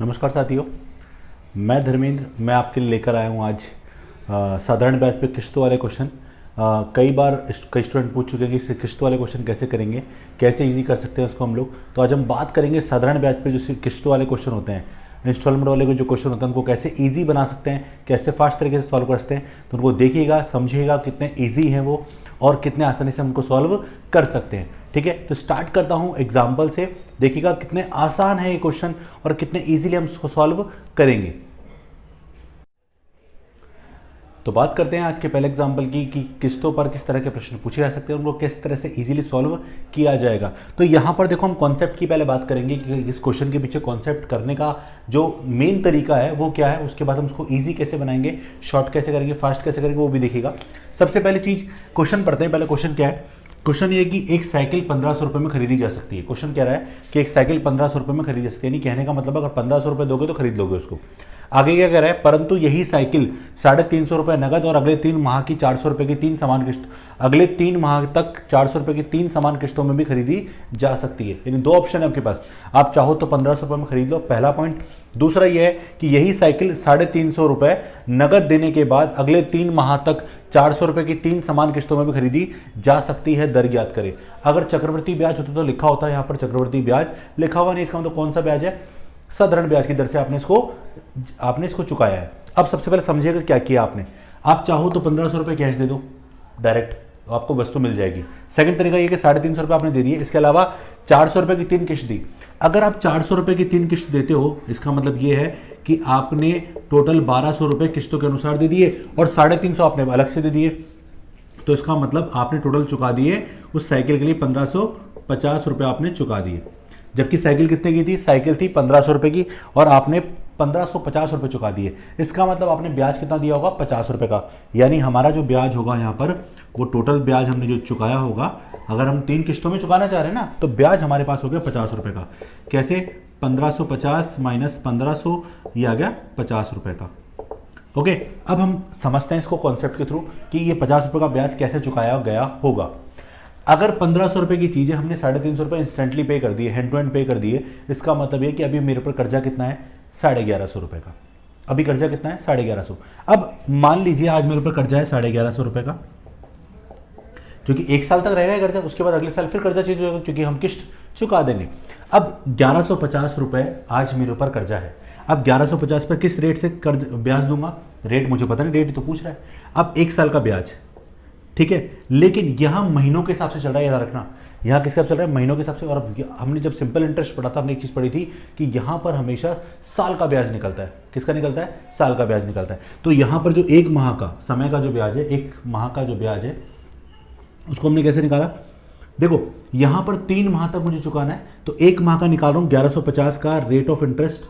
नमस्कार साथियों, मैं धर्मेंद्र। मैं आपके लिए लेकर आया हूँ आज साधारण ब्याज पे किस्तों वाले क्वेश्चन। कई बार कई स्टूडेंट पूछ चुके हैं कि इस किस्तों वाले क्वेश्चन कैसे करेंगे, कैसे इजी कर सकते हैं उसको हम लोग। तो आज हम बात करेंगे साधारण ब्याज पे जो किस्तों वाले क्वेश्चन होते हैं, इंस्टॉलमेंट वाले जो क्वेश्चन होते हैं उनको कैसे ईजी बना सकते हैं, कैसे फास्ट तरीके से सॉल्व कर सकते हैं। तो उनको देखिएगा, समझिएगा कितने ईजी हैं वो और कितने आसानी से उनको सॉल्व कर सकते हैं। ठीक है, तो स्टार्ट करता हूं एग्जाम्पल से। देखिएगा कितने आसान है ये क्वेश्चन और कितने इजीली हम इसको सॉल्व करेंगे। तो बात करते हैं आज के पहले एग्जाम्पल की कि किस्तों पर किस तरह के प्रश्न पूछे जा सकते हैं, उनको किस तरह से इजीली सॉल्व किया जाएगा। तो यहाँ पर देखो हम कॉन्सेप्ट की पहले बात करेंगे कि इस क्वेश्चन के पीछे कॉन्सेप्ट करने का जो मेन तरीका है वो क्या है। उसके बाद हम उसको ईजी कैसे बनाएंगे, शॉर्ट कैसे करेंगे, फास्ट कैसे करेंगे, वो भी देखिएगा। सबसे पहली चीज क्वेश्चन पढ़ते हैं। पहले क्वेश्चन क्या है? क्वेश्चन ये कि एक साइकिल 1500 रुपये में खरीदी जा सकती है। क्वेश्चन कह रहा है कि एक साइकिल 1500 रुपये में खरीदी जा सकती है। यानी कहने का मतलब अगर 1500 रुपये दोगे तो खरीद लोगे उसको। आगे क्या कह रहा है? परंतु यही साइकिल 350 रुपये नगद और अगले 3 माह की 400 रुपये की 3 समान किस्त, अगले 3 माह तक 400 रुपये की 3 समान किस्तों में भी खरीदी जा सकती है। यानी 2 ऑप्शन है आपके पास, आप चाहो तो 1500 रुपये में खरीद लो, पहला पॉइंट। दूसरा यह है कि यही साइकिल 350 रुपये नगद देने के बाद अगले 3 माह तक 400 रुपये की 3 समान किस्तों में भी खरीदी जा सकती है। दर ज्ञात करें। अगर चक्रवृद्धि ब्याज होता तो लिखा होता है, यहाँ पर चक्रवृद्धि ब्याज लिखा हुआ नहीं। इसका मतलब कौन सा ब्याज है? साधारण ब्याज की दर से आपने इसको चुकाया है। अब सबसे पहले समझिएगा क्या किया आपने। आप चाहो तो 1500 रुपये कैश दे दो डायरेक्ट, तो आपको वस्तु मिल जाएगी। सेकंड तरीका ये कि 350 रुपये आपने दे दिए, इसके अलावा 400 रुपये की 3 किस्त दी। अगर आप 400 रुपये की 3 किस्त देते हो, इसका मतलब ये है कि आपने टोटल 1200 रुपये किस्तों के अनुसार दे दिए और 350 आपने अलग से दे दिए। तो इसका मतलब आपने टोटल चुका दिए उस साइकिल के लिए 1550 रुपये आपने चुका दिए। जबकि साइकिल कितने की थी? साइकिल थी 1500 रुपये की और आपने 1550 रुपये चुका दिए। इसका मतलब आपने ब्याज कितना दिया होगा? 50 रुपये का। यानी हमारा जो ब्याज होगा यहाँ पर, वो टोटल ब्याज हमने जो चुकाया होगा, अगर हम 3 किस्तों में चुकाना चाह रहे हैं ना, तो ब्याज हमारे पास हो गया 50 रुपये का। कैसे? 1550 माइनस 1500, ये आ गया 50 रुपये का। ओके, अब हम समझते हैं इसको कॉन्सेप्ट के थ्रू कि ये 50 रुपये का ब्याज कैसे चुकाया गया होगा। अगर 1500 रुपये की चीज़ है, हमने 350 रुपये इंस्टेंटली पे कर दिए, हैंड टू हैंड पे कर दिए। इसका मतलब ये कि अभी मेरे ऊपर कर्जा कितना है? 1150 रुपये का। अभी कर्जा कितना है? 1150। अब मान लीजिए आज मेरे ऊपर कर्जा है 1150 रुपये का, क्योंकि 1 साल तक रहेगा कर्जा, उसके बाद अगले साल फिर कर्जा चेंज होगा क्योंकि हम किस्त चुका देंगे। अब 1150 रुपये आज मेरे ऊपर कर्जा है। अब 1150 पर किस रेट से कर्ज ब्याज दूंगा? रेट मुझे पता नहीं, रेट तो पूछ रहा है। अब 1 साल का ब्याज, ठीक है, लेकिन यहां महीनों के हिसाब से चल रहा है, याद रखना। यहां किस हिसाब से चल रहा है? महीनों के हिसाब से। और हमने जब सिंपल इंटरेस्ट पढ़ा था, हमने एक चीज पढ़ी थी कि यहां पर हमेशा साल का ब्याज निकलता है। किसका निकलता है? साल का ब्याज निकलता है। तो यहां पर जो 1 माह का समय का जो ब्याज है, 1 माह का जो ब्याज है, उसको हमने कैसे निकाला? देखो, यहां पर 3 माह तक मुझे चुकाना है, तो 1 माह का निकाल रहा हूं 1150 का रेट ऑफ इंटरेस्ट,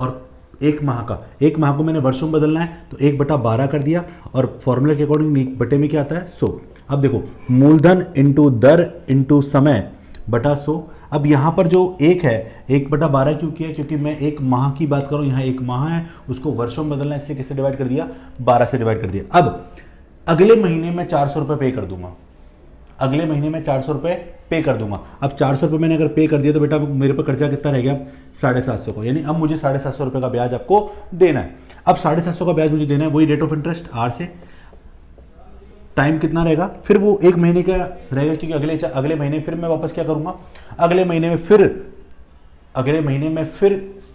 और 1 माह को मैंने वर्षों में बदलना है, तो 1/12 कर दिया और फॉर्मूला के अकॉर्डिंग बटे में क्या आता है? 100। अब देखो, मूलधन इंटू दर इंटू समय बटा 100। अब यहाँ पर जो 1 है, 1/12 क्यों किया? क्योंकि मैं 1 माह की बात करूँ, यहाँ 1 माह है, उसको वर्षों में बदलना है, इसलिए किससे डिवाइड कर दिया? 12 से डिवाइड कर दिया। अब अगले महीने में 400 रुपये पे कर दूंगा, अगले महीने में 400 रुपये पे कर दूंगा। अब 400 रुपये मैंने अगर पे कर दिया तो बेटा मेरे पर कर्जा कितना रह गया? 750 का। यानी अब मुझे 750 रुपये का ब्याज आपको देना है। अब 750 का ब्याज मुझे देना है, वही रेट ऑफ इंटरेस्ट आर से। टाइम कितना रहेगा? फिर वो 1 महीने का रहेगा, क्योंकि अगले महीने फिर मैं वापस क्या करूंगा? अगले महीने में फिर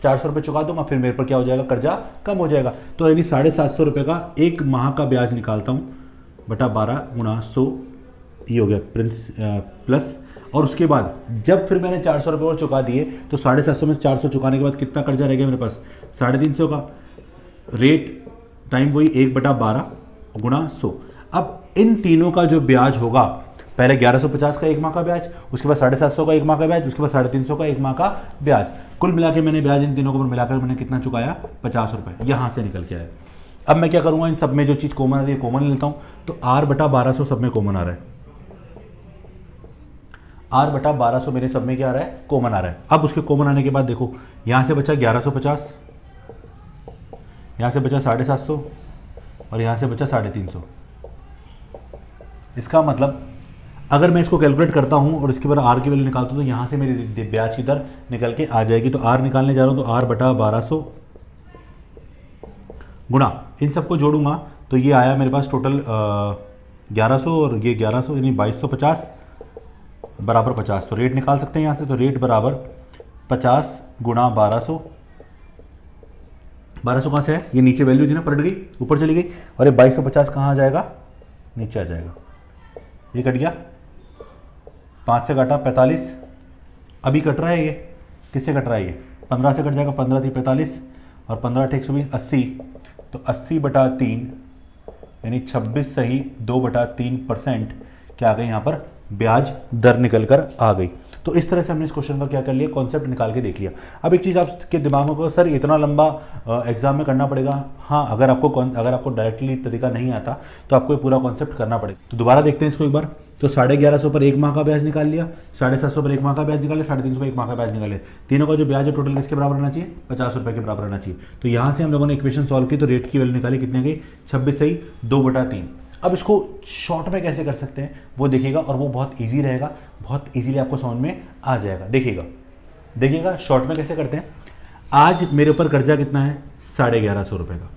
400 रुपये चुका दूंगा, फिर मेरे पर क्या हो जाएगा? कर्जा कम हो जाएगा। तो यानी 750 रुपये का 1 माह का ब्याज निकालता हूँ बटा 12 गुणा 100, ये हो गया प्लस। और उसके बाद जब फिर मैंने 400 रुपये और चुका दिए, तो 750 में 400 चुकाने के बाद कितना कर्जा रह गया मेरे पास? 350 का। रेट टाइम वही 1/12 गुणा 100। अब इन तीनों का जो ब्याज होगा, पहले 1150 का 1 माह का ब्याज, उसके बाद 750 का 1 माह का ब्याज, उसके बाद 350 का 1 माह का ब्याज, कुल मिला के मैंने ब्याज इन तीनों को मिलाकर मैंने कितना चुकाया? 50 रुपये। यहां से निकल के आया। अब मैं क्या करूंगा? इन सब में जो चीज कॉमन आ रही है कॉमन लेता हूं, तो R/1200 सब में कॉमन आ रहा है। R/1200 मेरे सब में क्या आ रहा है? कॉमन आ रहा है। अब उसके कॉमन आने के बाद देखो, यहां से बचा 1150, यहां से बचा 750 और यहां से बचा 350। इसका मतलब अगर मैं इसको कैलकुलेट करता हूँ और इसके बाद आर की वैल्यू निकालता हूँ तो यहाँ से मेरी ब्याज की दर निकल के आ जाएगी। तो आर निकालने जा रहा हूँ तो आर बटा 1200 गुणा इन सबको जोड़ूंगा तो ये आया मेरे पास टोटल 1100 और ये 1100 यानी 2250 बराबर 50। तो रेट निकाल सकते हैं यहाँ से। तो रेट बराबर 50 गुणा 1200। 1200 कहाँ से है, ये नीचे वैल्यू थी ना, पलट गई ऊपर चली गई, और ये 2250 कहाँ आ जाएगा, नीचे आ जाएगा। ये कट गया, 5 से काटा 45, अभी कट रहा है ये, किससे कट रहा है ये 15 से कट जाएगा, 15 थी 45 और 15 × 120 80, तो 80/3 यानी 26 सही 2/3% क्या आ गई यहाँ पर ब्याज दर निकल कर आ गई। तो इस तरह से हमने इस क्वेश्चन का क्या कर लिया, कॉन्सेप्ट निकाल के देख लिया। अब एक चीज़ आपके दिमाग में, सर इतना लंबा एग्जाम में करना पड़ेगा? हाँ, अगर आपको डायरेक्टली तरीका नहीं आता तो आपको ये पूरा कॉन्सेप्ट करना पड़ेगा। तो दोबारा देखते हैं इसको एक बार। तो 1150 पर 1 माह का ब्याज निकाल लिया, 750 पर 1 माह का ब्याज निकाले, 350 पर 1 माह का ब्याज निकाले। तीनों का जो ब्याज है टोटल किसके बराबर रहना चाहिए, 50 रुपये के बराबर रहना चाहिए। तो यहाँ से हम लोगों ने इक्वेशन सॉल्व की तो रेट की वैल्यू निकाली, कितनी आ गई 26 सही 2/3। अब इसको शॉर्ट में कैसे कर सकते हैं वो देखिएगा, और वो बहुत इजी रहेगा, बहुत इजीली आपको समझ में आ जाएगा। देखिएगा शॉर्ट में कैसे करते हैं। आज मेरे ऊपर कर्जा कितना है, 1150 रुपये का,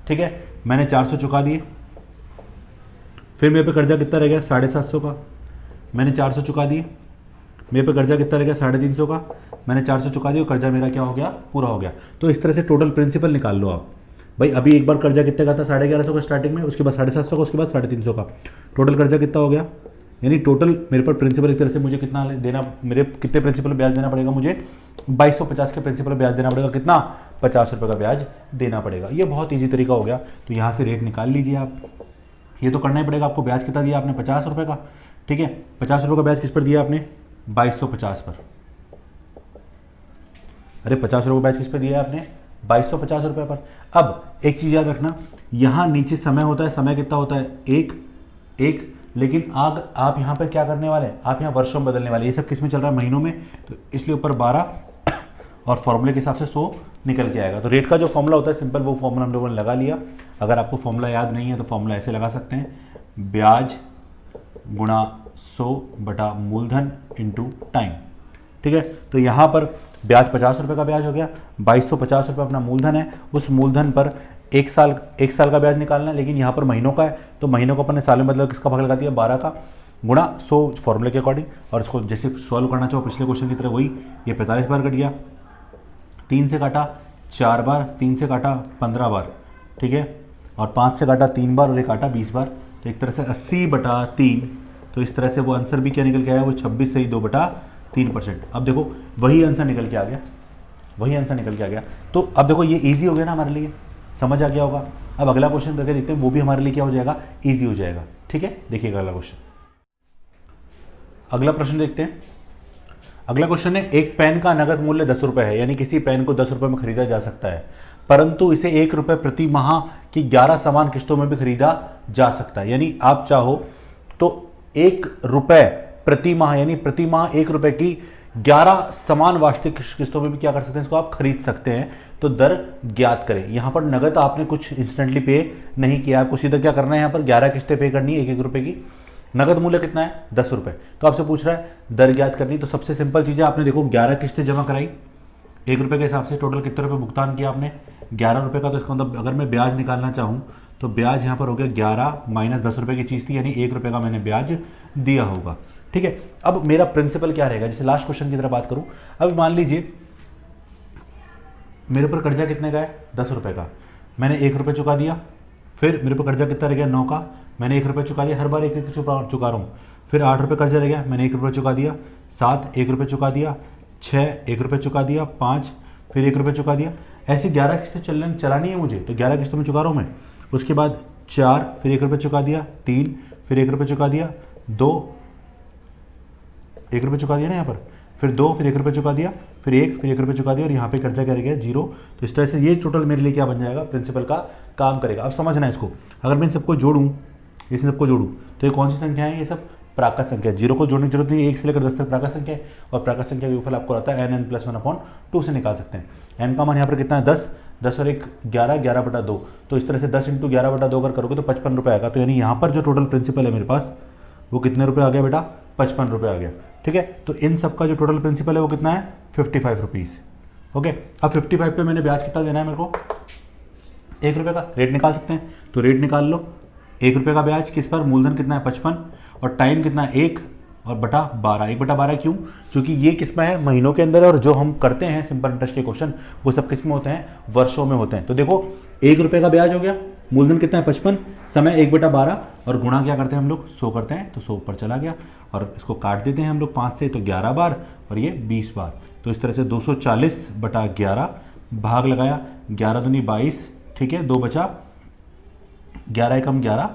ठीक है, मैंने 400 चुका दिए। फिर मेरे पे कर्जा कितना रह गया, 750 का, मैंने 400 चुका दिए। मेरे पे कर्जा कितना रह गया, 350 का, मैंने 400 चुका दिया, और कर्जा मेरा क्या हो गया, पूरा हो गया। तो इस तरह से टोटल प्रिंसिपल निकाल लो आप। भाई अभी एक बार कर्जा कितने का था, 1150 का स्टार्टिंग में, उसके बाद 750 का, उसके बाद 350 का, टोटल कर्जा कितना हो गया, यानी टोटल मेरे पर प्रिंसिपल एक तरह से मुझे कितना देना, मेरे कितने प्रिंसिपल ब्याज देना पड़ेगा, मुझे 2250 के प्रिंसिपल ब्याज देना पड़ेगा। कितना, 50 रुपये का ब्याज देना पड़ेगा। ये बहुत ईजी तरीका हो गया। तो यहाँ से रेट निकाल लीजिए आप, ये तो करना ही पड़ेगा आपको। ब्याज कितना दिया आपने, 50 रुपये का, ठीक है, 50 रुपये का ब्याज किस पर दिया आपने, 2250 पर। अरे 50 रुपये ब्याज किस पर दिया आपने, 2250 रुपये पर। अब एक चीज़ याद रखना, यहाँ नीचे समय होता है, समय कितना होता है, एक, लेकिन आप यहाँ पर क्या करने वाले हैं, आप यहाँ वर्षों में बदलने वाले। ये सब किस में चल रहा है, महीनों में, तो इसलिए ऊपर 12 और फॉर्मूले के हिसाब से 100 निकल के आएगा। तो रेट का जो फॉर्मूला होता है सिंपल, वो फॉर्मूला हम लोगों ने लगा लिया। अगर आपको फॉर्मूला याद नहीं है तो फॉर्मूला ऐसे लगा सकते हैं, ब्याज गुणा 100 मूलधन इंटू टाइम, ठीक है। तो यहाँ पर ब्याज 50 रुपये का ब्याज हो गया, 2250 रुपये अपना मूलधन है, उस मूलधन पर एक साल का ब्याज निकालना है, लेकिन यहाँ पर महीनों का है, तो महीनों को अपने साल में मतलब किसका भाग लगा दिया, 12 का, गुणा 100 फॉर्मूले के अकॉर्डिंग। और इसको जैसे सॉल्व करना चाहो पिछले क्वेश्चन की तरह, वही ये 45 बार कट गया, 3 से काटा 4 बार, 3 से काटा 15 बार, ठीक है, और 5 से काटा 3 बार, और एक काटा 20 बार। तो एक तरह से 80/3। तो इस तरह से वो आंसर भी क्या निकल के आया, वो 26 सही 2/3%। अब देखो वही आंसर निकल के आ गया, तो अब देखो ये ईजी हो गया ना हमारे लिए, समझ आ गया होगा। अब अगला क्वेश्चन करके देखते हैं, वो भी हमारे लिए क्या हो जाएगा, ईजी हो जाएगा, ठीक है। देखिएगा अगला क्वेश्चन। अगला प्रश्न देखते हैं। अगला क्वेश्चन है, एक पेन का नगद मूल्य 10 रुपये है, यानी किसी पेन को 10 रुपये में खरीदा जा सकता है, परंतु इसे 1 रुपये प्रति माह की 11 समान किस्तों में भी खरीदा जा सकता है। यानी आप चाहो तो 1 रुपये प्रति माह, यानी प्रति माह 1 रुपये की 11 समान वार्षिक किस्तों में भी क्या कर सकते हैं, इसको आप खरीद सकते हैं। तो दर ज्ञात करें। यहाँ पर नगद आपने कुछ इंस्टेंटली पे नहीं किया, आपको सीधा क्या करना है, यहाँ पर 11 किस्तें पे करनी है 1-1 रुपये की। नगद मूल्य कितना है, 10 रुपये। तो आपसे पूछ रहा है दर ज्ञात करनी। तो सबसे सिंपल चीज़ है, आपने देखो 11 किस्तें जमा कराई 1 रुपये के हिसाब से, टोटल कितने रुपये भुगतान किया आपने, 11 रुपये का। तो इसका मतलब अगर मैं ब्याज निकालना चाहूँ तो ब्याज यहाँ पर हो गया 11 माइनस 10 रुपये की चीज़ थी, यानी 1 रुपये का मैंने ब्याज दिया होगा, ठीक है। अब मेरा प्रिंसिपल क्या रहेगा, जैसे लास्ट क्वेश्चन की तरह बात करूँ। अब मान लीजिए मेरे ऊपर कर्जा कितने का है, 10 रुपये का, मैंने 1 रुपये चुका दिया। फिर मेरे ऊपर कर्जा कितना रह गया, 9 का, मैंने 1 रुपये चुका दिया, हर बार 1 चुका रहा हूँ। फिर 8 रुपये कर्जा रह गया, मैंने 1 रुपये चुका दिया। 7 1 रुपये चुका दिया, 6 1 रुपये चुका दिया, 5 फिर 1 रुपये चुका दिया। ऐसे 11 किस्तें चलानी है मुझे, तो 11 किस्तों में चुका रहा हूँ मैं। उसके बाद 4 फिर 1 रुपये चुका दिया, 3 फिर 1 रुपये चुका दिया, 2 1 रुपये चुका दिया ना यहाँ पर, फिर 2 फिर 1 रुपये चुका दिया, फिर 1 फिर 1 रुपये चुका दिया, और यहाँ पे कर्जा क्या रह गया, 0। तो इस तरह से ये टोटल मेरे लिए क्या बन जाएगा, प्रिंसिपल का काम करेगा। अब समझना है इसको, अगर मैं इन सबको जोड़ूँ, इस सबको जोड़ूँ, तो ये कौन सी संख्या है, ये सब प्राकृत संख्या है। 0 को जोड़ने की जरूरत नहीं है, 1 से लेकर 10 तक प्राकृत संख्या है, और प्राकृत संख्या का योगफल आपको रहता है n+1/2 से निकाल सकते हैं। n का मान यहाँ पर कितना है, 10 और 1 11, 11/2। तो इस तरह से 10 × 11/2 अगर करोगे तो 55 रुपये आएगा। तो यानी यहाँ पर जो टोटल प्रिंसिपल है मेरे पास वो कितने रुपये आ गया बेटा, 55 रुपये आ गया। ठीक है, तो इन सब का जो टोटल प्रिंसिपल है वो कितना है, 55 रुपीज़। ओके, अब 55 पे मैंने ब्याज कितना देना है मेरे को, 1 रुपये का। रेट निकाल सकते हैं, तो रेट निकाल लो। 1 रुपये का ब्याज किस पर, मूलधन कितना है 55 और टाइम कितना है 1 और बटा 12। 1/12 क्यों, क्योंकि ये किस में है, महीनों के अंदर है, और जो हम करते हैं सिंपल इंटरेस्ट के क्वेश्चन वो सब किस में होते हैं, वर्षों में होते हैं। तो देखो 1 रुपये का ब्याज हो गया, मूलधन कितना है 55, समय 1/12 और गुणा क्या करते हैं हम लोग, 100 करते हैं, तो 100 ऊपर चला गया और इसको काट देते हैं हम लोग 5 से, तो 11 बार और ये 20 बार। तो इस तरह से 240/11 भाग लगाया, 11 दूनी 22, ठीक है, 2 बचा, 11 एकम 11,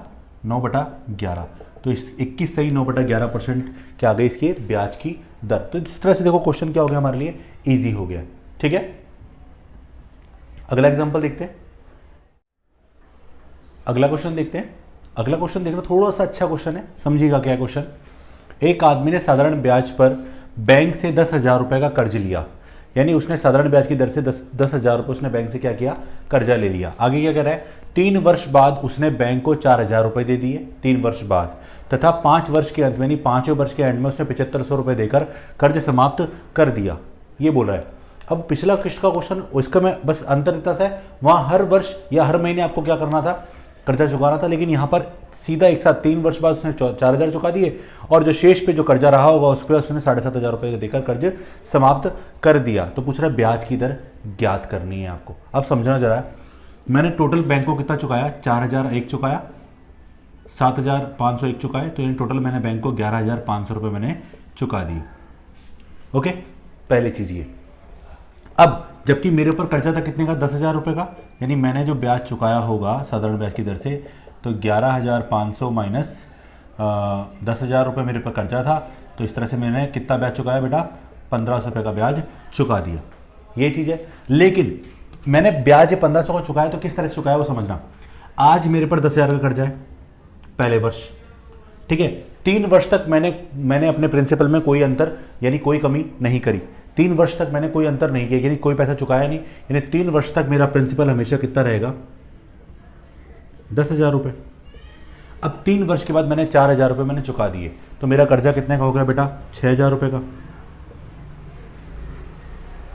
9/11। तो इस 21 सही 9/11% क्या आ गई इसकी ब्याज की दर। तो इस तरह से देखो क्वेश्चन क्या हो गया हमारे लिए, इजी हो गया। ठीक है, अगला एग्जांपल देखते हैं, अगला क्वेश्चन देखते हैं। अगला क्वेश्चन देखना थोड़ा सा अच्छा क्वेश्चन है, समझिएगा क्या क्वेश्चन। एक आदमी ने साधारण ब्याज पर बैंक से 10,000 रुपए का कर्ज लिया, यानी उसने साधारण ब्याज की दर से 10,000 रुपये उसने बैंक से क्या किया, कर्जा ले लिया। आगे क्या कह रहा है, 3 वर्ष बाद उसने बैंक को 4,000 रुपये दे दिए, 3 वर्ष बाद, तथा 5 वर्ष के अंत में, यानी 5वें वर्ष के एंड में उसने 7500 रुपये देकर कर्ज समाप्त कर दिया, ये बोल रहा है। अब पिछला किस्त का क्वेश्चन, उसका मैं बस अंतर इतना सा है, वहाँ हर वर्ष या हर महीने आपको क्या करना था, कर्जा चुकाना था, लेकिन यहाँ पर सीधा एक साथ 3 वर्ष बाद उसने 4,000 चुका दिए और जो शेष पे जो कर्जा रहा होगा उस पर उसने 7,500 रुपये देकर कर्ज समाप्त कर दिया। तो पूछ रहा है ब्याज की दर ज्ञात करनी है आपको। अब समझना जरा, मैंने टोटल बैंक को कितना चुकाया, 4,001 चुकाया, 7,501 चुकाए, तो टोटल मैंने बैंक को 11,500 रुपये मैंने चुका दिए। ओके, पहली चीज ये। अब जबकि मेरे ऊपर कर्जा था कितने का, 10,000 रुपये का, यानी मैंने जो ब्याज चुकाया होगा साधारण ब्याज की दर से, तो 11,500 माइनस 10,000 रुपये मेरे ऊपर कर्जा था, तो इस तरह से मैंने कितना ब्याज चुकाया बेटा, 1,500 रुपये का ब्याज चुका दिया। ये चीज़ है, लेकिन मैंने ब्याज 1,500 को चुकाया तो किस तरह से चुकाया वो समझना। आज मेरे पर 10,000 का कर्जा है पहले वर्ष, ठीक है, 3 वर्ष तक मैंने अपने प्रिंसिपल में कोई अंतर यानी कोई कमी नहीं करी, 3 वर्ष तक मैंने कोई अंतर नहीं किया, यानी कोई पैसा चुकाया नहीं, यानी 3 वर्ष तक मेरा प्रिंसिपल हमेशा कितना रहेगा, 10,000 रुपये। अब 3 वर्ष के बाद मैंने 4,000 रुपये मैंने चुका दिए, तो मेरा कर्जा कितने का हो गया बेटा, 6,000 रुपये का,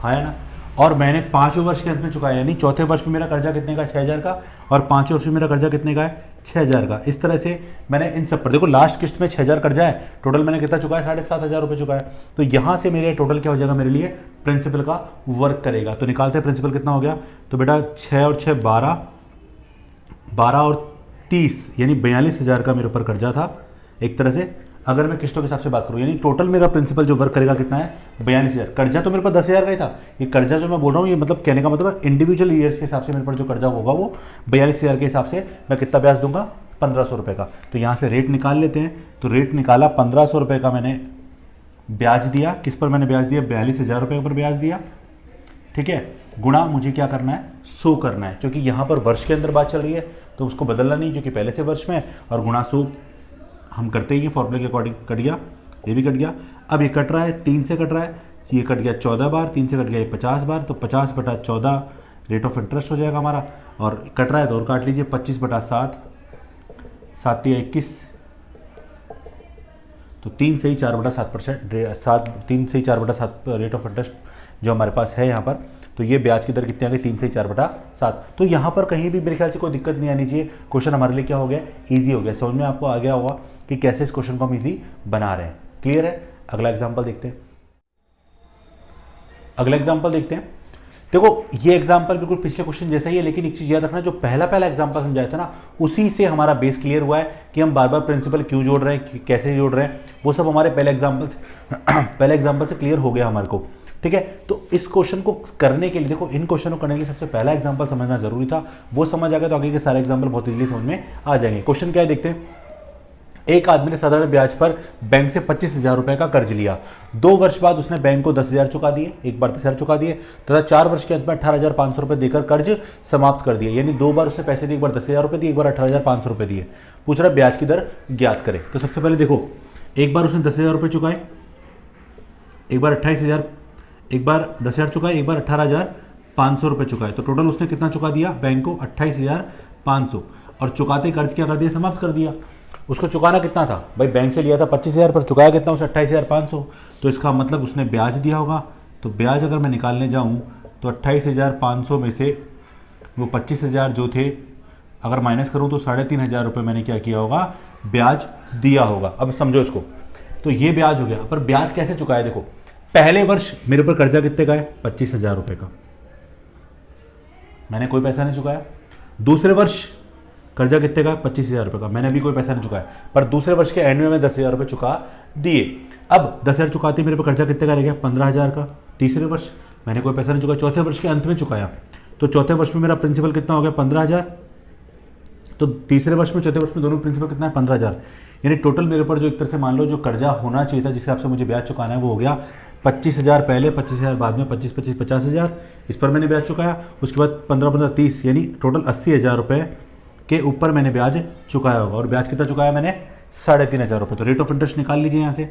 है ना। और मैंने 5वें वर्ष के अंत में चुकाया, यानी चौथे वर्ष में मेरा कर्जा कितने का, 6,000 का, और 5वें वर्ष में मेरा कर्जा कितने का है, 6,000 का। इस तरह से मैंने इन सब पर, देखो लास्ट किस्त में 6,000 कर्जा है, टोटल मैंने कितना चुकाया, 7,500 रुपये चुकाया। तो यहाँ से मेरे टोटल क्या हो जाएगा, मेरे लिए प्रिंसिपल का वर्क करेगा। तो निकालते हैं प्रिंसिपल कितना हो गया, तो बेटा 6 और 6 12, 12 और 30, यानी 42,000 का मेरे ऊपर कर्जा था एक तरह से। अगर मैं किस्तों के हिसाब से बात करूं, यानी टोटल मेरा प्रिंसिपल जो वर्क करेगा कितना है, 42,000। कर्जा तो मेरे पास 10,000 का ही था, ये कर्जा जो मैं बोल रहा हूँ, ये मतलब कहने का मतलब इंडिविजुअल ईयर्स के हिसाब से मेरे पर जो कर्जा होगा वो 42,000 के हिसाब से मैं कितना ब्याज दूंगा, 1,500 रुपये का। तो यहाँ से रेट निकाल लेते हैं, तो रेट निकाला, 1,500 रुपये का मैंने ब्याज दिया, किस पर मैंने ब्याज दिया, 42,000 रुपये पर ब्याज दिया, ठीक है, गुणा मुझे क्या करना है, 100 करना है, क्योंकि यहाँ पर वर्ष के अंदर बात चल रही है तो उसको बदलना नहीं, क्योंकि पहले से वर्ष में, और गुणा 100 हम करते ही फॉर्मूले के अकॉर्डिंग कट गया, ये भी कट गया। अब ये कट रहा है 3 से कट रहा है, ये कट गया 14 बार, 3 से कट गया ये 50 बार, तो 50/14 रेट ऑफ इंटरेस्ट हो जाएगा हमारा। और कट रहा है तो और काट लीजिए, 25/7, 7 या 21, तो 3 से ही 4/7%, 3 से ही 4/7 रेट ऑफ इंटरेस्ट जो हमारे पास है यहाँ पर। तो ये ब्याज की दर कितनी आ गई, 3 से ही 4/7। तो यहाँ पर कहीं भी मेरे ख्याल से कोई दिक्कत नहीं आनी चाहिए, क्वेश्चन हमारे लिए क्या हो गया, ईजी हो गया। समझ में आपको आ गया होगा कि कैसे इस क्वेश्चन को हम ईजी बना रहे हैं। क्लियर है, अगला एग्जाम्पल देखते हैं। अगला एग्जाम्पल देखते हैं, देखो ये एग्जाम्पल बिल्कुल पिछले क्वेश्चन जैसा ही है, लेकिन एक चीज याद रखना, जो पहला एग्जाम्पल समझाया था ना, उसी से हमारा बेस क्लियर हुआ है कि हम बार बार प्रिंसिपल क्यों जोड़ रहे हैं, कैसे जोड़ रहे हैं, वो सब हमारे पहले एग्जाम्पल से क्लियर हो गया हमारे को। ठीक है, तो इस क्वेश्चन को करने के लिए, देखो इन क्वेश्चन को करने के लिए सबसे पहला एग्जाम्पल समझना जरूरी था, वो समझ आ गया तो आगे के सारे एग्जाम्पल बहुत इजीली समझ में आ जाएंगे। क्वेश्चन क्या है देखते हैं, एक आदमी ने साधारण ब्याज पर बैंक से 25,000 रुपए का कर्ज लिया, 2 वर्ष बाद उसने बैंक को 10,000 चुका दिए, एक बार 10,000 चुका दिए, तथा 4 वर्ष के अंत में 18,500 रुपए देकर कर्ज समाप्त कर दिया, यानी 2 बार उसने पैसे दिए, एक बार 10,000 रुपए दिए, एक बार 18,500 रुपए दिए। पूछ रहा ब्याज की दर ज्ञात करें। तो सबसे पहले देखो, एक बार उसने 10,000 रुपए चुकाए, एक बार 28,000, एक बार 10,000 चुकाए, एक बार 18,500 रुपए चुकाए, तो टोटल उसने कितना चुका दिया बैंक को, 28,500, और चुकाते कर्ज क्या कर दिया, समाप्त कर दिया। उसको चुकाना कितना था भाई, बैंक से लिया था 25,000 पर, चुकाया कितना उसे 28,500, तो इसका मतलब उसने ब्याज दिया होगा। तो ब्याज अगर मैं निकालने जाऊँ तो 28,500 में से वो 25,000 जो थे अगर माइनस करूँ तो 3,500 रुपये मैंने क्या किया होगा, ब्याज दिया होगा। अब समझो इसको, तो ये ब्याज हो गया। पर ब्याज कैसे चुकाया, देखो पहले वर्ष मेरे ऊपर कर्जा कितने का है, 25,000 रुपये का, मैंने कोई पैसा नहीं चुकाया। दूसरे वर्ष कर्जा कितने का, 25,000 रुपये का, मैंने भी कोई पैसा नहीं चुकाया। पर दूसरे वर्ष के एंड में मैं 10,000 रुपये चुका दिए। अब 10,000 चुकाते मेरे पर कर्जा कितने का रह गया, 15,000 का। तीसरे वर्ष मैंने कोई पैसा नहीं चुकाया, चौथे वर्ष के अंत में चुकाया, तो चौथे वर्ष में मेरा प्रिंसिपल कितना हो गया, 15,000। तो तीसरे वर्ष में चौथे वर्ष में दोनों प्रिंसिपल कितना है, 15,000। यानी टोटल मेरे ऊपर जो एक तरह से मान लो जो कर्जा होना चाहिए था जिस हिसाब से मुझे ब्याज चुकाना है वो हो गया 25,000 पहले, 25,000 बाद में, 25,000 50,000 इस पर मैंने ब्याज चुकाया। उसके बाद 15 30 यानी टोटल 80,000 रुपये के ऊपर मैंने ब्याज चुकाया होगा। और ब्याज कितना चुकाया मैंने, 3,500 रुपये। तो रेट ऑफ इंटरेस्ट निकाल लीजिए यहाँ से।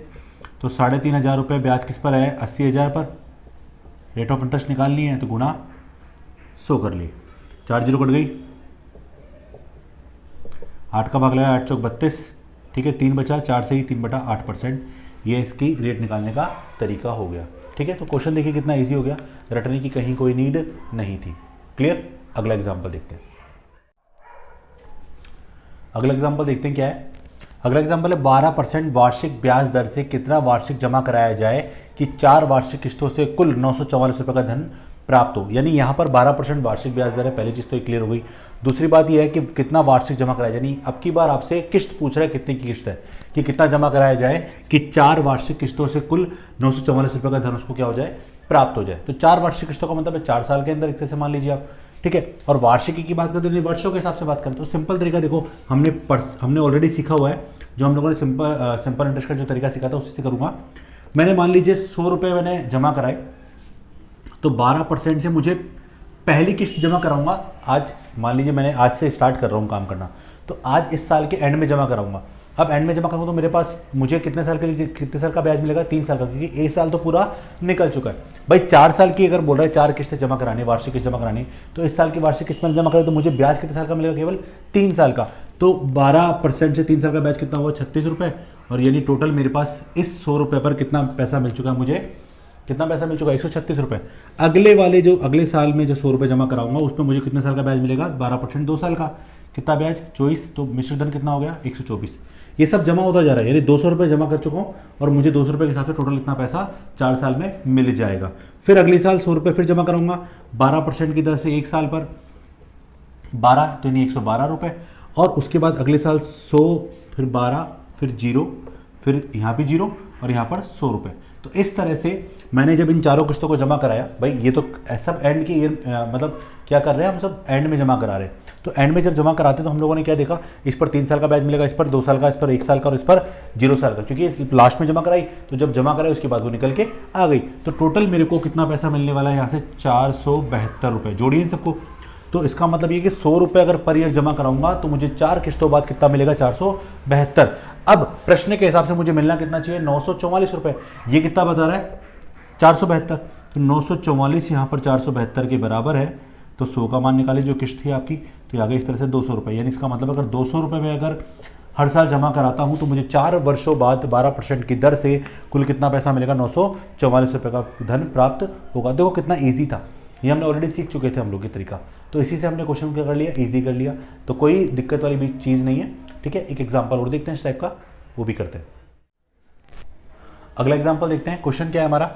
तो 3,500 रुपये ब्याज किस पर है, 80,000 पर। रेट ऑफ इंटरेस्ट निकालनी है तो गुणा 100 कर लिए, 4 जीरो कट गई, 8 का भाग लगाया, 8 चौक 32, ठीक है, 3 बचा, 4 से ही 3/8%। ये इसकी रेट निकालने का तरीका हो गया। ठीक है, तो क्वेश्चन देखिए कितना इजी हो गया, रटने की कहीं कोई नीड नहीं थी। क्लियर। अगला एग्जांपल देखते हैं। अगला एग्जांपल देखते हैं क्या है। अगला एग्जांपल है 12% वार्षिक ब्याज दर से कितना वार्षिक जमा कराया जाए कि 4 वार्षिक किस्तों से कुल 944 रुपये का धन प्राप्त हो। यानी यहाँ पर 12% वार्षिक ब्याज दर है, पहली चीज़ तो ये क्लियर हो गई। दूसरी बात यह है कि कितना वार्षिक जमा कराया जाए, यानी अब की बार आपसे किस्त पूछ रहा है कितने की किस्त है, कि कितना जमा कराया जाए कि 4 वार्षिक किस्तों से कुल 944 रुपये का धन उसको क्या हो जाए, प्राप्त हो जाए। तो 4 वार्षिक किस्तों का मतलब है 4 साल के अंदर, एक तरह से मान लीजिए आप। ठीक है, और वार्षिकी की बात करते हैं वर्षों के हिसाब से बात करें तो सिंपल तरीका देखो, हमने ऑलरेडी सीखा हुआ है, जो हम लोगों ने सिंपल इंटरेस्ट का जो तरीका सीखा था उसी से करूँगा। मैंने मान लीजिए 100 रुपये मैंने जमा कराए, तो 12% से मुझे पहली किस्त जमा कराऊंगा। आज मान लीजिए मैंने आज से स्टार्ट कर रहा हूँ काम करना, तो आज इस साल के एंड में जमा कराऊंगा। अब एंड में जमा करूँगा तो मेरे पास मुझे कितने साल के लिए कितने साल का ब्याज मिलेगा, 3 साल का, क्योंकि 1 साल तो पूरा निकल चुका है। भाई 4 साल की अगर बोल रहा है 4 किस्तें जमा करानी, वार्षिक किस्त जमा करानी, तो इस साल की वार्षिक किस्त में जमा करें तो मुझे ब्याज कितने साल का मिलेगा, केवल 3 साल का। तो 12% से 3 साल का ब्याज कितना हुआ, 36 रुपये। और यानी टोटल मेरे पास इस 100 रुपये पर कितना पैसा मिल चुका है, मुझे कितना पैसा मिल चुका है, 136 रुपये। अगले साल में जो 100 रुपये जमा कराऊंगा उस पर मुझे कितने साल का ब्याज मिलेगा, 12% 2 साल का, कितना ब्याज 24, तो मिश्र धन कितना हो गया 124। ये सब जमा होता जा रहा है, यानी 200 रुपये जमा कर चुका हूँ और मुझे 200 रुपये के हिसाब से टोटल इतना पैसा 4 साल में मिल जाएगा। फिर अगले साल 100 रुपये फिर जमा कराऊंगा 12% की दर से 1 साल पर 12, तो यानी 112 रुपये। और उसके बाद अगले साल 100 फिर 12 फिर 0 फिर यहाँ भी 0 और यहाँ पर 100 रुपये। तो इस तरह से मैंने जब इन चारों किस्तों को जमा कराया, भाई ये तो सब एंड की मतलब क्या कर रहे हैं हम, सब एंड में जमा करा रहे हैं। तो एंड में जब जमा कराते तो हम लोगों ने क्या देखा, इस पर 3 साल का ब्याज मिलेगा, इस पर 2 साल का, इस पर 1 साल का और इस पर 0 साल का, क्योंकि लास्ट में जमा कराई तो जब जमा कराई उसके बाद वो निकल के आ गई। तो टोटल मेरे को कितना पैसा मिलने वाला है यहाँ से, 472 रुपये। जोड़िए इन सबको, तो इसका मतलब ये कि 100 रुपये अगर पर ईयर जमा कराऊंगा तो मुझे 4 किस्तों बाद कितना मिलेगा, 472। अब प्रश्न के हिसाब से मुझे मिलना कितना चाहिए, 944 रुपये। ये कितना बता रहा है, 472। तो 944 यहाँ पर 472 के बराबर है, तो 100 का मान निकाली जो किस्त थी आपकी, तो ये आ गई इस तरह से 200 रुपये। यानी इसका मतलब अगर 200 रुपये में अगर हर साल जमा कराता हूँ तो मुझे 4 वर्षों बाद 12% की दर से कुल कितना पैसा मिलेगा, 944 रुपये का धन प्राप्त होगा। देखो कितना ईजी था, ये हमने ऑलरेडी सीख चुके थे हम लोग ये तरीका। तो इसी से हमने क्वेश्चन क्या कर लिया, ईजी कर लिया। तो कोई दिक्कत वाली भी चीज़ नहीं है। ठीक है, एक एग्जाम्पल और देखते हैं इस टाइप का, वो भी करते हैं। अगला एग्जाम्पल देखते हैं। क्वेश्चन क्या है हमारा,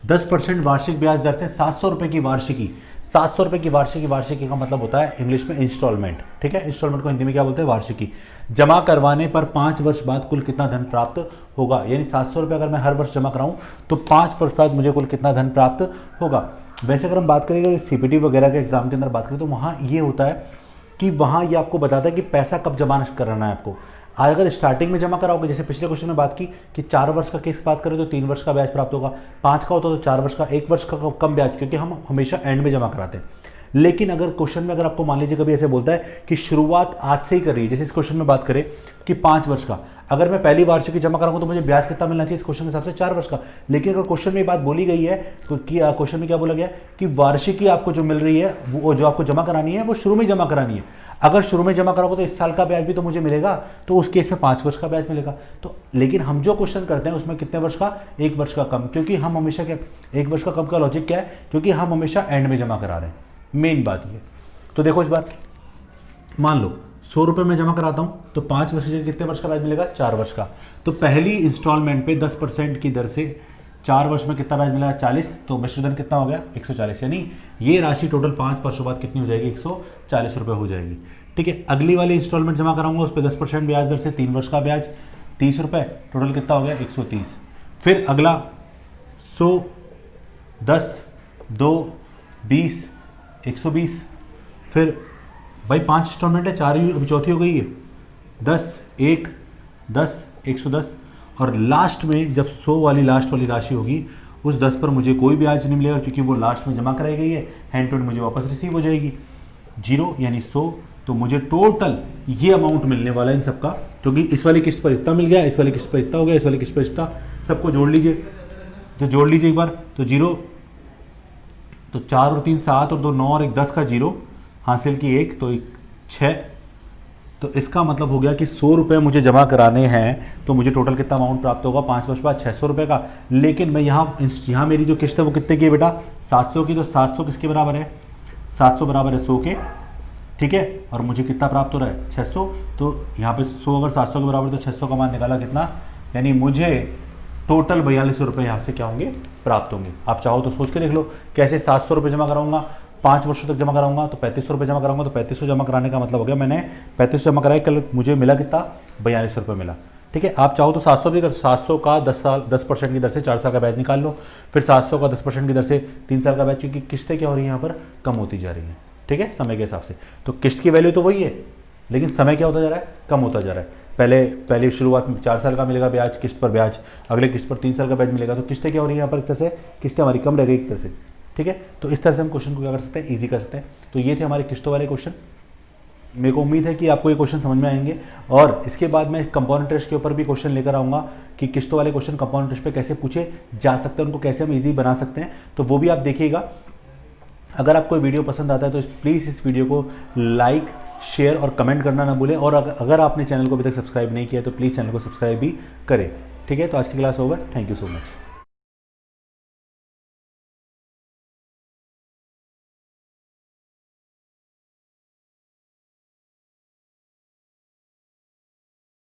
10% वार्षिक ब्याज दर से 700 रुपये की वार्षिकी। 700 रुपये की वार्षिकी, वार्षिकी का मतलब होता है इंग्लिश में इंस्टॉलमेंट। ठीक है, इंस्टॉलमेंट को हिंदी में क्या बोलते हैं, वार्षिकी। जमा करवाने पर 5 वर्ष बाद कुल कितना धन प्राप्त होगा। यानी 700 रुपये अगर मैं हर वर्ष जमा कराऊं तो 5 वर्ष बाद मुझे कुल कितना धन प्राप्त होगा। वैसे अगर हम बात करेंगे सीपीटी वगैरह के एग्जाम के अंदर बात करें तो वहाँ ये होता है कि वहाँ ये आपको बताता है कि पैसा कब जमा करना है आपको। अगर स्टार्टिंग में जमा कराओगे, जैसे पिछले क्वेश्चन में बात की कि 4 वर्ष का केस बात करें तो 3 वर्ष का ब्याज प्राप्त होगा, 5 का होता तो 4 वर्ष का, 1 वर्ष का कम ब्याज, क्योंकि हम हमेशा एंड में जमा कराते हैं। लेकिन अगर क्वेश्चन में अगर आपको मान लीजिए कभी ऐसे बोलता है कि शुरुआत आज से ही करिए, जैसे इस क्वेश्चन में बात करें कि 5 वर्ष का, अगर मैं पहली वार्षिकी जमा कराऊंगा तो मुझे ब्याज कितना मिलना चाहिए इस क्वेश्चन के हिसाब से 4 वर्ष का। लेकिन अगर क्वेश्चन में बात बोली गई है तो क्वेश्चन में क्या बोला गया कि वार्षिकी आपको जो मिल रही है वो जो आपको जमा करानी है वो शुरू में जमा करानी है। अगर शुरू में जमा कराओगे तो इस साल का ब्याज भी तो मुझे मिलेगा, तो उस केस में 5 वर्ष का ब्याज मिलेगा। तो लेकिन हम जो क्वेश्चन करते हैं उसमें कितने वर्ष का, 1 वर्ष का कम, क्योंकि हम हमेशा क्या 1 वर्ष का कम का लॉजिक क्या है, क्योंकि हम हमेशा एंड में जमा करा रहे हैं, मेन बात ये। तो देखो इस बार मान लो 100 रुपये में जमा कराता हूँ तो 5 वर्ष के कितने वर्ष का ब्याज मिलेगा, 4 वर्ष का। तो पहली इंस्टॉलमेंट पे 10% की दर से 4 वर्ष में कितना ब्याज मिला, 40, तो मिश्रधन कितना हो गया 140, यानी ये राशि टोटल 5 वर्षों बाद कितनी हो जाएगी, 140 रुपये हो जाएगी। ठीक है, अगली वाली इंस्टॉलमेंट जमा कराऊंगा उस पर 10% ब्याज दर से 3 वर्ष का ब्याज 30 रुपये, टोटल कितना हो गया 130। फिर अगला 100, 10, 2, 20, 120। फिर भाई 5 इंस्टॉलमेंट है, 4 ही अभी चौथी हो गई है, 10, 1, 10, 110। और लास्ट में जब 100 वाली लास्ट वाली राशि होगी उस 10 पर मुझे कोई ब्याज नहीं मिलेगा क्योंकि वो लास्ट में जमा कराई गई है, हैंड टू हैंड मुझे वापस रिसीव हो जाएगी 0 यानी 100। तो मुझे टोटल ये अमाउंट मिलने वाला है इन सबका, क्योंकि इस वाली किस्त पर इतना मिल गया, इस वाली किस्त पर इतना हो गया, इस वाली किस्त पर इतना, सबको जोड़ लीजिए। तो जोड़ लीजिए एक बार, तो 0, तो 4 और 3 7 और 2 9 और 1 10 का 0 हासिल की 1, तो 6। तो इसका मतलब हो गया कि 100 रुपये मुझे जमा कराने हैं तो मुझे टोटल कितना अमाउंट प्राप्त होगा 5 वर्ष बाद 600 रुपये का। लेकिन मैं यहाँ मेरी जो किस्त है वो कितने की है बेटा, 700 की। तो 700 किसके बराबर है, 700 बराबर है 100 के, ठीक है। और मुझे कितना प्राप्त हो रहा है 600। तो यहाँ पे 100 अगर 700 के बराबर तो 600 का मान निकाला कितना, यानी मुझे टोटल 4200 रुपये यहाँ से क्या होंगे, प्राप्त होंगे। आप चाहो तो सोच के देख लो कैसे 700 रुपये जमा कराऊंगा, 5 वर्षों तक जमा कराऊंगा तो 3500 रुपये जमा कराऊंगा। तो 3500 जमा कराने का मतलब हो गया मैंने 3500 जमा कराया, कल मुझे मिला कितना, 4200 रुपये मिला। ठीक है, आप चाहो तो 700 भी कर, 700 का 10% की दर से 4 साल का ब्याज निकाल लो, फिर 700 का 10% की दर से 3 साल का ब्याज, क्योंकि किस्तें क्या हो रही हैं यहाँ पर, कम होती जा रही हैं। ठीक है, समय के हिसाब से। तो किस्त की वैल्यू तो वही है लेकिन समय क्या होता जा रहा है, कम होता जा रहा है। पहले शुरुआत में 4 साल का मिलेगा ब्याज किस्त पर ब्याज, अगले किस्त पर 3 साल का ब्याज मिलेगा। तो किस्तें क्या हो रही है यहाँ पर, एक तरह से किस्तें हमारी कम रह गई एक तरह से। ठीक है, तो इस तरह से हम क्वेश्चन को क्या कर सकते हैं, ईजी कर सकते हैं। तो ये थे हमारे किस्तों वाले क्वेश्चन। मेरे को उम्मीद है कि आपको ये क्वेश्चन समझ में आएंगे, और इसके बाद मैं कंपाउंड इंटरेस्ट के ऊपर भी क्वेश्चन लेकर आऊँगा कि किस्तों वाले क्वेश्चन कंपाउंड इंटरेस्ट पे कैसे पूछे जा सकते हैं, उनको कैसे हम ईजी बना सकते हैं, तो वो भी आप देखिएगा। अगर आपको वीडियो पसंद आता है तो प्लीज़ इस वीडियो को लाइक, शेयर और कमेंट करना ना भूलें। और अगर आपने चैनल को अभी तक सब्सक्राइब नहीं किया तो प्लीज़ चैनल को सब्सक्राइब भी करें। ठीक है, तो आज की class over, thank you so much.